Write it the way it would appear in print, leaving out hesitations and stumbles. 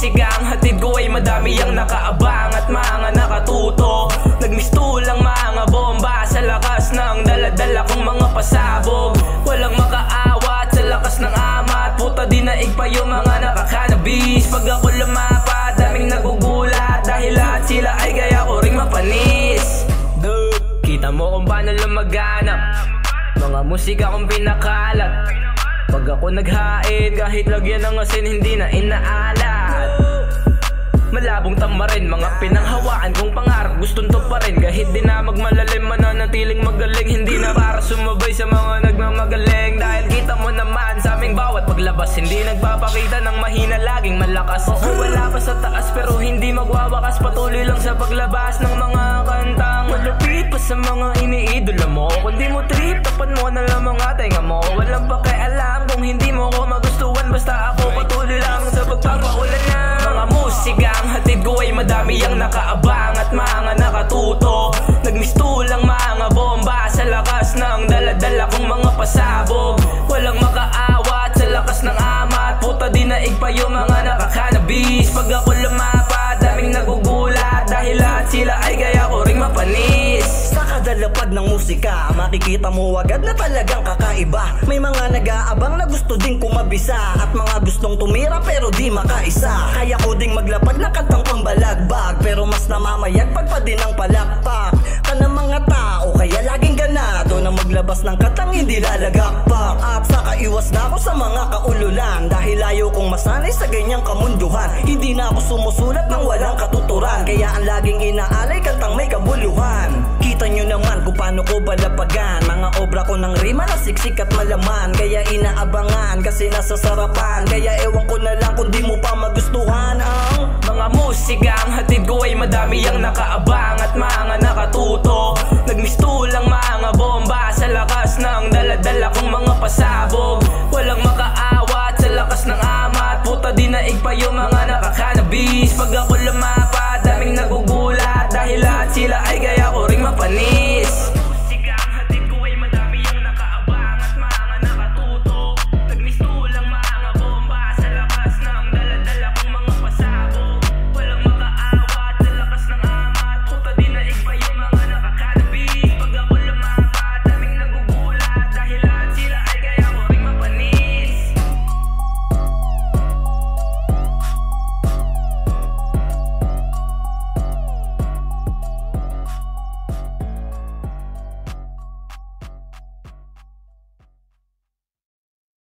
musika ang hatid ko ay madami ang nakaabang at mga nakatuto. Nagmistulang mga bomba sa lakas ng daladala kong mga pasabog. Walang makaawat sa lakas ng ama at puta dinaig pa yung mga nakakanabis. Pag ako lumapad, daming nagugulat dahil lahat sila ay gaya ko ring mapanis. Kita mo kung paano lumaganap, mga musika kong pinakalat. Pag ako naghain, kahit lagyan ng asin hindi na inaalat. Malabong tamarin, mga pinanghawaan kong pangarap gustong tuparin. Kahit di na magmalalim, mananatiling magaling. Hindi na para sumabay sa mga nagmamagaling. Dahil kita mo naman sa aming bawat paglabas, hindi nagpapakita ng mahina, laging malakas. Oo, wala pa sa taas pero hindi magwawakas. Patuloy lang sa paglabas ng mga kantang malupit pa sa mga iniidola mo. Kung di mo trip, tapan mo na lang mga tenga mo. Walang pakialam kung hindi mo ko magustuhan, basta ako patuloy lang sa pagpapaulan na. Mga musika ang hatid ko ay madami ang nakaabang at mga nakatuto. Nagmistulang mga bomba sa lakas ng daladala kong mga pasabog. Walang makaawat sa lakas ng ama at puta dinaig pa yung mga nakakanabis. Pag ako lumapad, daming nagugulat dahil lahat sila ay gaya ko ring mapanis. Sa kadalapag ng musika, makikita mo agad na talagang kakaiba. May mga nag-aabang na gusto ding kumabisa at mga gustong tumira pero di makaisa. Kaya ko ding maglapag na kantang pambalagbag, pero mas namamayagpag pa din ang palakpak ka ng mga tao, kaya laging ganado na maglabas ng katang hindi lalagakpak. At saka iwas na ako sa mga kaululan dahil ayaw kong masanay sa ganyang kamunduhan. Hindi na ako sumusulat ng walang katuturan, kaya ang laging inaalay kantang may kabuluhan. Kita nyo naman kung paano ko balapagan mga obra ko ng rima na siksik at malaman. Kaya inaabangan kasi nasa sarapan, kaya ewan ko na lang kung di mo pa magustuhan ang mga musika ang hatid ko ay madami ang nakaabang at mga nakatuto. Nagmistulang mga bomba sa lakas ng daladala kong mga pasabog. Walang makaawat sa lakas ng ama at puta dinaig pa yung mga nakakanabis. Pag ako lumapad, daming nagugulat dahil lahat sila ay gaya